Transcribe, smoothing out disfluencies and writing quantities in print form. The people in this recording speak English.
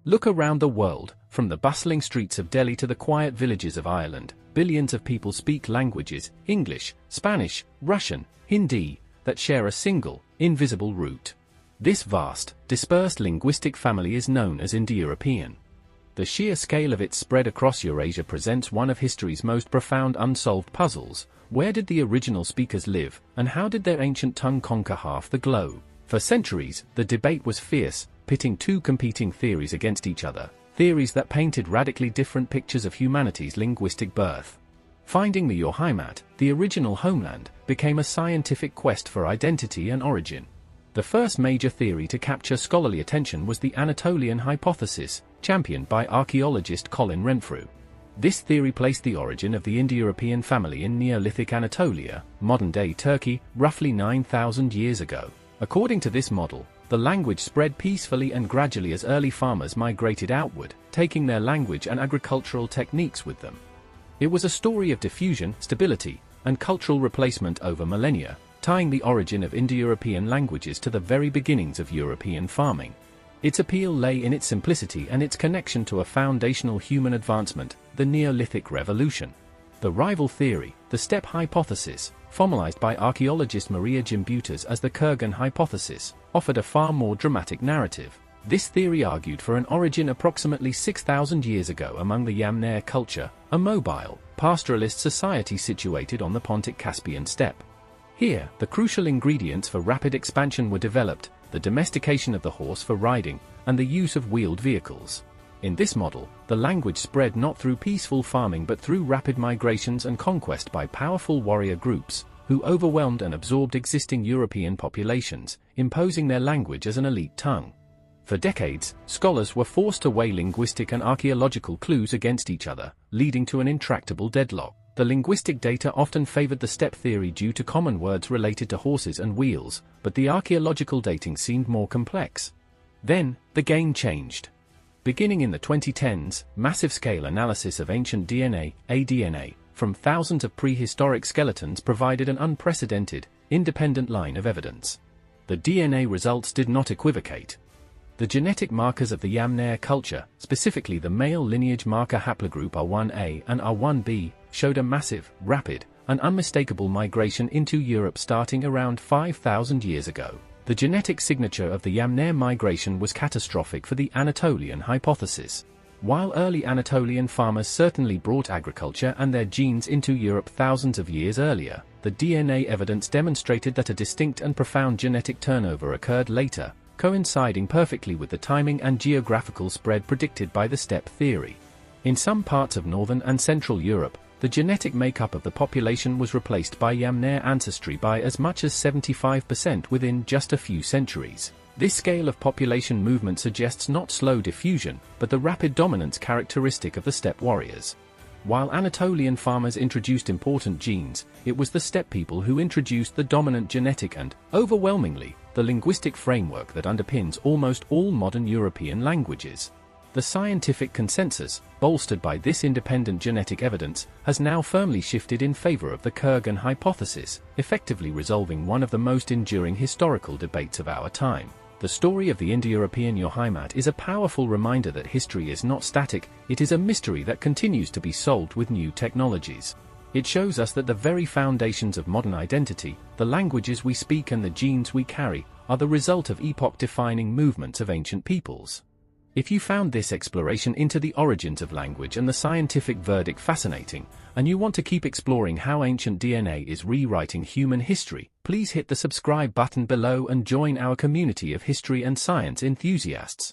Look around the world, from the bustling streets of Delhi to the quiet villages of Ireland, billions of people speak languages, English, Spanish, Russian, Hindi, that share a single, invisible root. This vast, dispersed linguistic family is known as Indo-European. The sheer scale of its spread across Eurasia presents one of history's most profound unsolved puzzles. Where did the original speakers live, and how did their ancient tongue conquer half the globe? For centuries, the debate was fierce, pitting two competing theories against each other, theories that painted radically different pictures of humanity's linguistic birth. Finding the Heimat, the original homeland, became a scientific quest for identity and origin. The first major theory to capture scholarly attention was the Anatolian hypothesis, championed by archaeologist Colin Renfrew. This theory placed the origin of the Indo-European family in Neolithic Anatolia, modern-day Turkey, roughly 9,000 years ago. According to this model, the language spread peacefully and gradually as early farmers migrated outward, taking their language and agricultural techniques with them. It was a story of diffusion, stability, and cultural replacement over millennia, tying the origin of Indo-European languages to the very beginnings of European farming. Its appeal lay in its simplicity and its connection to a foundational human advancement, the Neolithic Revolution. The rival theory, the Steppe Hypothesis, formalized by archaeologist Maria Gimbutas as the Kurgan Hypothesis, offered a far more dramatic narrative. This theory argued for an origin approximately 6,000 years ago among the Yamnaya culture, a mobile, pastoralist society situated on the Pontic-Caspian steppe. Here, the crucial ingredients for rapid expansion were developed: the domestication of the horse for riding, and the use of wheeled vehicles. In this model, the language spread not through peaceful farming but through rapid migrations and conquest by powerful warrior groups, who overwhelmed and absorbed existing European populations, imposing their language as an elite tongue. For decades, scholars were forced to weigh linguistic and archaeological clues against each other, leading to an intractable deadlock. The linguistic data often favored the steppe theory due to common words related to horses and wheels, but the archaeological dating seemed more complex. Then, the game changed. Beginning in the 2010s, massive-scale analysis of ancient DNA, aDNA, from thousands of prehistoric skeletons provided an unprecedented, independent line of evidence. The DNA results did not equivocate. The genetic markers of the Yamnaya culture, specifically the male lineage marker haplogroup R1a and R1b, showed a massive, rapid, and unmistakable migration into Europe starting around 5,000 years ago. The genetic signature of the Yamnaya migration was catastrophic for the Anatolian hypothesis. While early Anatolian farmers certainly brought agriculture and their genes into Europe thousands of years earlier, the DNA evidence demonstrated that a distinct and profound genetic turnover occurred later, coinciding perfectly with the timing and geographical spread predicted by the steppe theory. In some parts of northern and central Europe, the genetic makeup of the population was replaced by Yamnaya ancestry by as much as 75% within just a few centuries. This scale of population movement suggests not slow diffusion, but the rapid dominance characteristic of the steppe warriors. While Anatolian farmers introduced important genes, it was the steppe people who introduced the dominant genetic and, overwhelmingly, the linguistic framework that underpins almost all modern European languages. The scientific consensus, bolstered by this independent genetic evidence, has now firmly shifted in favor of the Kurgan hypothesis, effectively resolving one of the most enduring historical debates of our time. The story of the Indo-European Heimat is a powerful reminder that history is not static, it is a mystery that continues to be solved with new technologies. It shows us that the very foundations of modern identity, the languages we speak and the genes we carry, are the result of epoch-defining movements of ancient peoples. If you found this exploration into the origins of language and the scientific verdict fascinating, and you want to keep exploring how ancient DNA is rewriting human history, please hit the subscribe button below and join our community of history and science enthusiasts.